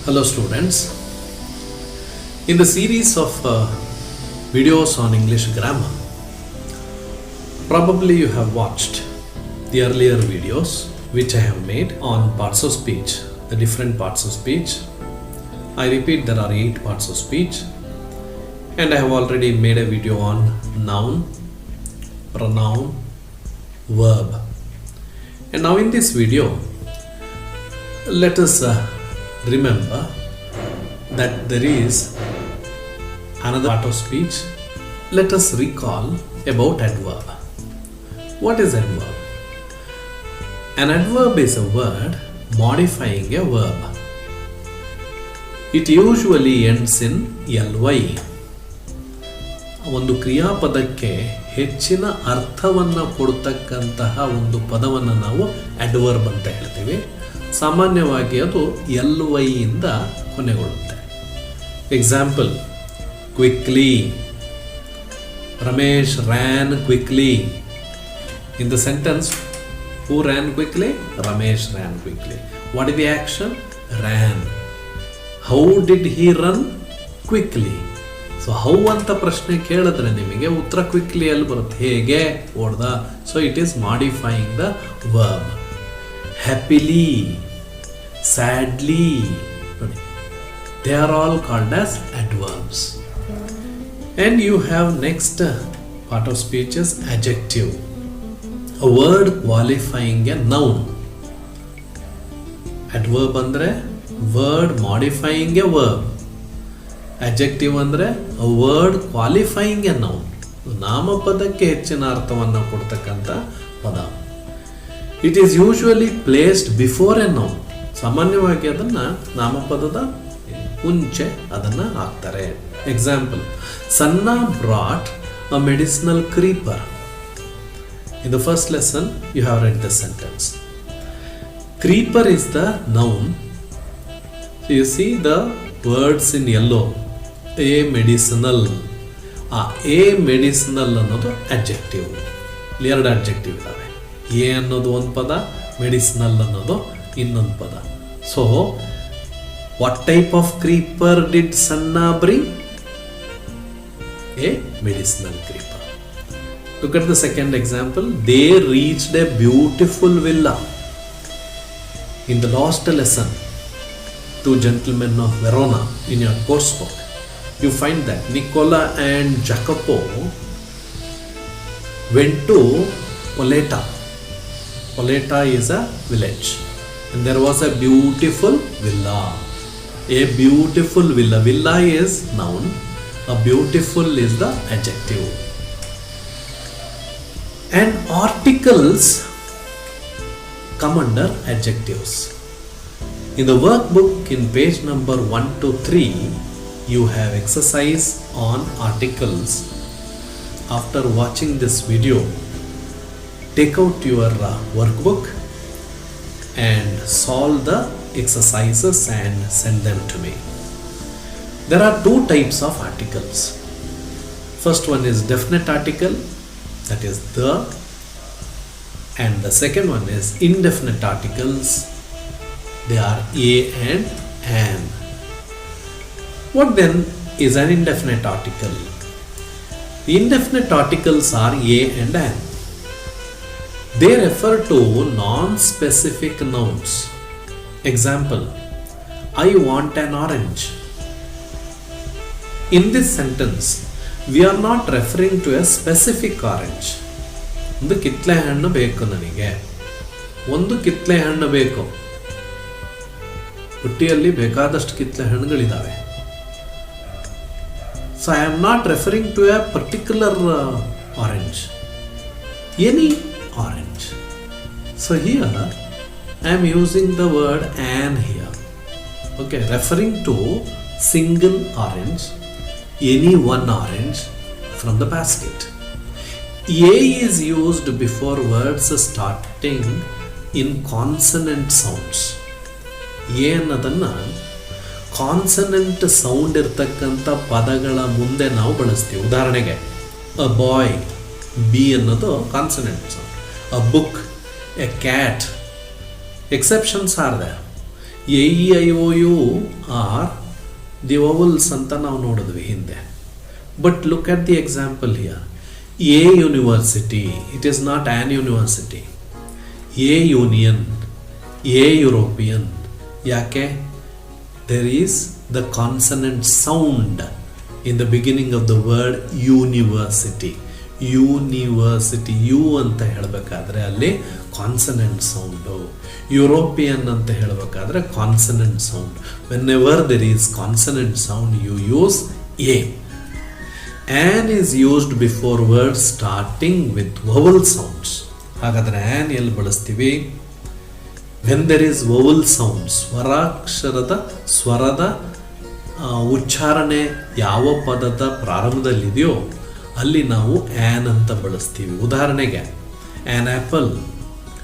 Hello students, in the series of videos on English grammar, probably you have watched the earlier videos which I have made on parts of speech, the different parts of speech. I repeat, there are 8 parts of speech, and I have already made a video on noun, pronoun, verb. And now in this video, let us remember that there is another part of speech. Let us recall about adverb. What is adverb? An adverb is a word modifying a verb. It usually ends in ly. ಒಂದು ಕ್ರಿಯಾಪದಕ್ಕೆ ಹೆಚ್ಚಿನ ಅರ್ಥವನ್ನು ಕೊಡ್ತಕ್ಕಂತಹ ಒಂದು ಪದವನ್ನು ನಾವು adverb ಅಂತ ಹೇಳ್ತೀವಿ. ಸಾಮಾನ್ಯವಾಗಿ ಅದು ly ಇಂದ ಕೊನೆಗೊಳ್ಳುತ್ತೆ. Example, quickly. Ramesh ran quickly. In the sentence, who ran quickly? Ramesh ran quickly. What is the action? Ran. How did he run? Quickly. So how ಅಂತ ಪ್ರಶ್ನೆ ಕೇಳಿದ್ರೆ ನಿಮಗೆ ಉತ್ತರ ಕ್ವಿಕ್ಲಿ ಅಲ್ಲಿ ಬರುತ್ತೆ, ಹೇಗೆ ಓಡ್ದ. So it is modifying the verb. Happily, sadly, ನೋಡಿ, they are all called as adverbs. And you have next part of speech is adjective, a word qualifying a noun. Adverb ಅಂದರೆ word modifying a verb. Adjective ಅಂದರೆ a word qualifying a noun, ನಾಮಪದಕ್ಕೆ ಹೆಚ್ಚಿನ ಅರ್ಥವನ್ನು ಕೊಡ್ತಕ್ಕಂಥ ಪದ. It is usually placed before a noun. ಸಾಮಾನ್ಯವಾಗಿ ಅದನ್ನು ನಾಮಪದದ ಮುಂಚೆ ಅದನ್ನು ಹಾಕ್ತಾರೆ. Example, Sanna brought a medicinal creeper. In the first lesson you have read the sentence. Creeper is the noun. You see the words in yellow. A medicinal. ಆ a medicinal ಅನ್ನೋದು adjective. ಎರಡು adjective ಇದ್ದಾವೆ. ಎ ಅನ್ನೋದು ಒಂದು ಪದ, medicinal ಅನ್ನೋದು ಇನ್ನೊಂದು ಪದ. So what type of creeper did Sanna bring? A medicinal creeper. Look at the second example. They reached a beautiful villa. In the last lesson, Two Gentlemen of Verona, in your coursebook, you find that Nicola and Jacopo went to Poleta. Poleta is a village, and there was a beautiful villa. A beautiful villa. Villa is noun. A beautiful is the adjective. And articles come under adjectives. In the workbook, in page number 1 to 3, you have exercise on articles. After watching this video, take out your workbook and solve the exercises and send them to me. There are 2 types of articles. First one is definite article, that is the, and the second one is indefinite articles. They are a and an. What then is an indefinite article? The indefinite articles are a and an. They refer to non-specific nouns. Example, I want an orange. In this sentence, we are not referring to a specific orange. ಒಂದು ಕಿತ್ಲೆ ಹಣ್ಣು ಬೇಕು ನನಗೆ. ಒಂದು ಕಿತ್ಲೆ ಹಣ್ಣು ಬೇಕು. ಪುಟ್ಟಿಯಲ್ಲಿ ಬೇಕಾದಷ್ಟು ಕಿತ್ಲೆ ಹಣ್ಣುಗಳಿದ್ದಾವೆ. So I am not referring to a particular orange, any orange. So here I am using the word an here. Okay, referring to single orange, any one orange from the basket. A is used before words starting in consonant sounds. A ಅನ್ನೋದನ್ನು consonant sound ಇರ್ತಕ್ಕಂಥ ಪದಗಳ ಮುಂದೆ ನಾವು ಬಳಸ್ತೀವಿ. ಉದಾಹರಣೆಗೆ a boy, B ಅನ್ನೋದು consonant sound. A book, a cat. Exceptions are there. A E I O U are the vowels ಅಂತ ನಾವು ನೋಡಿದ್ವಿ ಹಿಂದೆ. But look at the example here. A university, it is not an university. A union, a European. ಯಾಕೆ? There is the consonant sound in the beginning of the word university. University, U ಅಂತ ಹೇಳಬೇಕಾದ್ರೆ ಅಲ್ಲಿ consonant sound. European ಅಂತ ಹೇಳಬೇಕಾದ್ರೆ consonant sound. Whenever there is consonant sound you use a. An is used before word starting with vowel sounds. ಹಾಗಾದ್ರೆ an ಎಲ್ಲಿ ಬಳಸ್ತೀವಿ? When there is vowel sounds, ಸ್ವರದ ಉಚ್ಚಾರಣೆ ಯಾವ ಪದದ ಪ್ರಾರಂಭದಲ್ಲಿದೆಯೋ ಅಲ್ಲಿ ನಾವು ಆನ್ ಅಂತ ಬಳಸ್ತೀವಿ. ಉದಾಹರಣೆಗೆ an apple,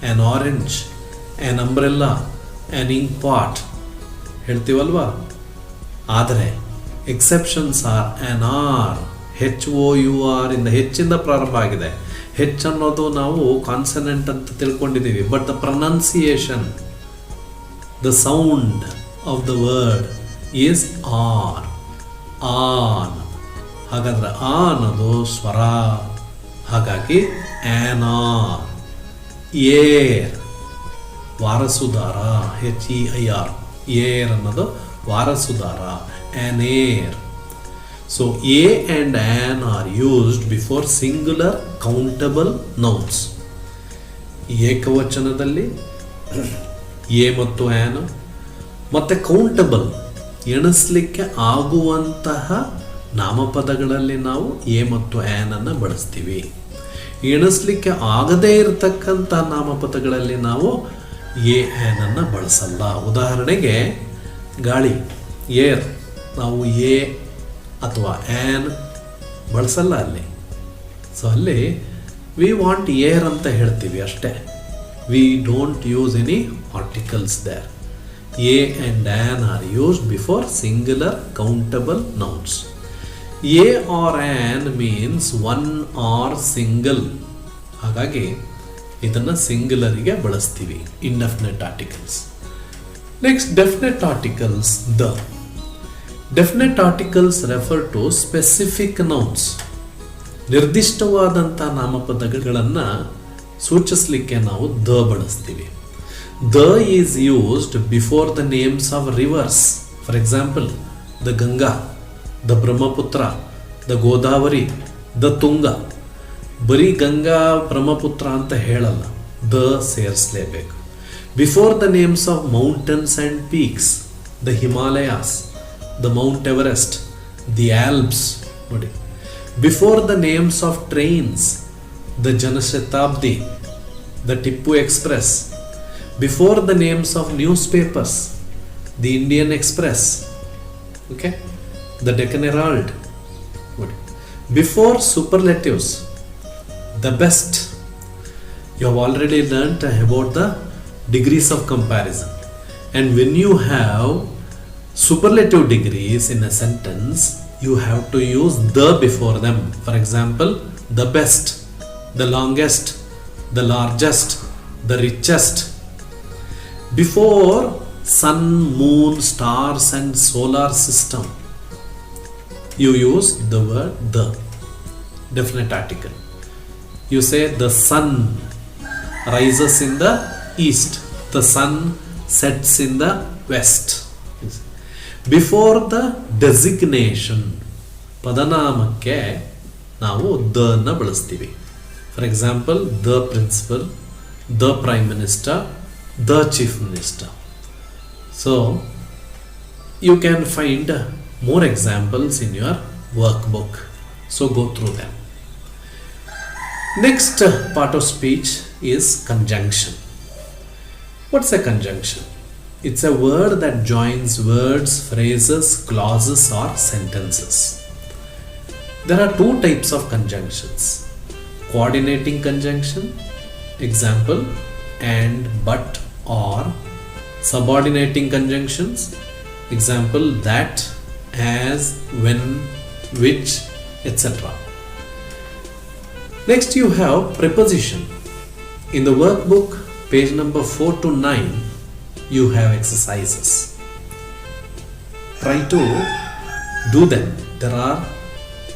an orange, an umbrella, an ink pot ಹೇಳ್ತೀವಲ್ವಾ. ಆದರೆ exceptions are an hour, H O U R ಇಂದ, ಹೆಚ್ಚಿಂದ ಪ್ರಾರಂಭ ಆಗಿದೆ. ಹೆಚ್ ಅನ್ನೋದು ನಾವು ಕಾನ್ಸನೆಂಟ್ ಅಂತ ತಿಳ್ಕೊಂಡಿದ್ದೀವಿ. But the pronunciation, the sound of the word is hour, an. ಹಾಗಾದ್ರೆ ಆ ಅನ್ನೋದು ಸ್ವರ. ಹಾಗಾಗಿ ಆನ್ ಆರ್. ಏರ್, ವಾರಸುದಾರ, H E I R. Heir ಅನ್ನೋದು ವಾರಸುದಾರ, an heir. So a and an are used before singular countable nouns. ಏಕವಚನದಲ್ಲಿ a ಮತ್ತು ಆನ್, ಮತ್ತು ಕೌಂಟಬಲ್ ಎಣಿಸ್ಲಿಕ್ಕೆ ಆಗುವಂತಹ ನಾಮಪದಗಳಲ್ಲಿ ನಾವು ಎ ಮತ್ತು ಆನ್ ಅನ್ನು ಬಳಸ್ತೀವಿ. ಎಣಿಸ್ಲಿಕ್ಕೆ ಆಗದೇ ಇರತಕ್ಕಂಥ ನಾಮಪದಗಳಲ್ಲಿ ನಾವು ಎ ಆನ್ ಅನ್ನು ಬಳಸಲ್ಲ. ಉದಾಹರಣೆಗೆ ಗಾಳಿ, ಏರ್, ನಾವು ಎ ಅಥವಾ ಆನ್ ಬಳಸಲ್ಲ ಅಲ್ಲಿ. ಸೊ ಅಲ್ಲಿ ವಿ ವಾಂಟ್ ಏರ್ ಅಂತ ಹೇಳ್ತೀವಿ ಅಷ್ಟೇ. We don't use any articles there. A and an are used before singular countable nouns. A or an means one or single. ಹಾಗಾಗಿ ಇದನ್ನು ಸಿಂಗುಲರಿಗೆ ಬಳಸ್ತೀವಿ. Indefinite articles. Next definite articles. The definite articles refer to specific nouns. ನಿರ್ದಿಷ್ಟವಾದಂಥ ನಾಮಪದಗಳನ್ನು ಸೂಚಿಸಲಿಕ್ಕೆ ನಾವು the ಬಳಸ್ತೀವಿ. The is used before the names of rivers. For example the Ganga, the Brahmaputra, the Godavari, the Tunga. ಬರೀ ಗಂಗಾ ಬ್ರಹ್ಮಪುತ್ರ ಅಂತ ಹೇಳಲ್ಲ, ದ ಸೇರಿಸಲೇಬೇಕು. Before the names of mountains and peaks, the Himalayas, the Mount Everest, the Alps. ನೋಡಿ, before the names of trains, the Janshatabdi, the Tipu express. Before the names of newspapers, the Indian Express, okay, the Deccan Herald. Before superlatives, the best. You have already learnt about the degrees of comparison. And when you have superlative degrees in a sentence, you have to use the before them. For example, the best, the longest, the largest, the richest. Before sun, moon, stars and solar system, you use the word the. Definite article. You say the sun rises in the east, the sun sets in the west. Before the designation, ಪದನಾಮಕ್ಕೆ ನಾವು the ಅನ್ನು ಬಳಸ್ತೀವಿ. For example the principal, the prime minister, the chief minister. So you can find more examples in your workbook. So go through them. Next part of speech is conjunction. What's a conjunction? It's a word that joins words, phrases, clauses or sentences. There are two types of conjunctions. Coordinating conjunction, example and, but, or. Subordinating conjunctions, example that, as, when, which, etc. Next you have preposition. In the workbook, page number 4 to 9, you have exercises. Try to do them. There are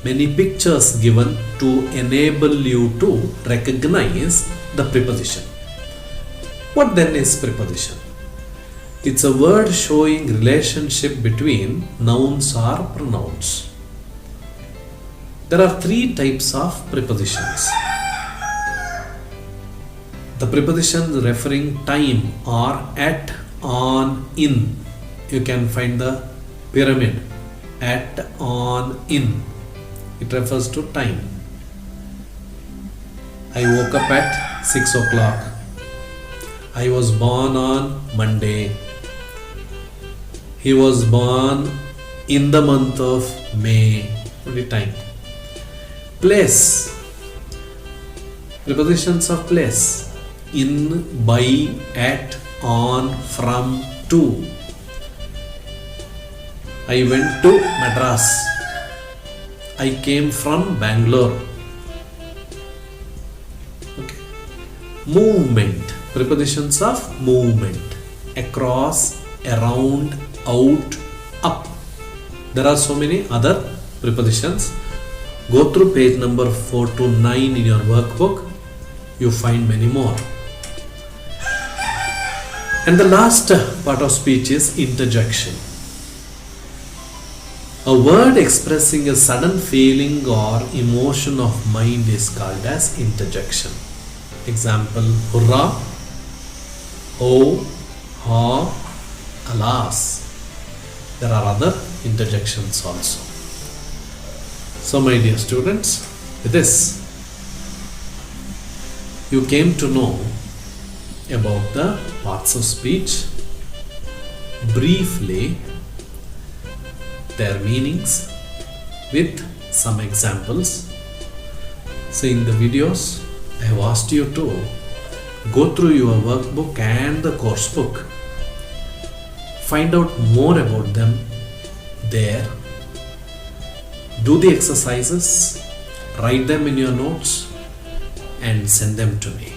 many pictures given to enable you to recognize the preposition. What then is preposition? It's a word showing relationship between nouns or pronouns. There are three types of prepositions. The prepositions referring time or at, on, in. You can find the pyramid. At, on, in. It refers to time. I woke up at 6 o'clock. I was born on Monday. He was born in the month of May. Only time. Place. Prepositions of place. In, by, at, on, from, to. I went to Madras. I came from Bangalore. Okay. Movement. Prepositions of movement. Across, around, out, up. There are so many other prepositions. Go through page number 4 to 9 in your workbook. You find many more. And the last part of speech is interjection. A word expressing a sudden feeling or emotion of mind is called as interjection. Example, hurrah, oh, ha, alas. There are other interjections also. So my dear students, with this, you came to know about the parts of speech, briefly, their meanings with some examples. So in the videos, I have asked you to go through your workbook and the course book. Find out more about them there. Do the exercises, write them in your notes and send them to me.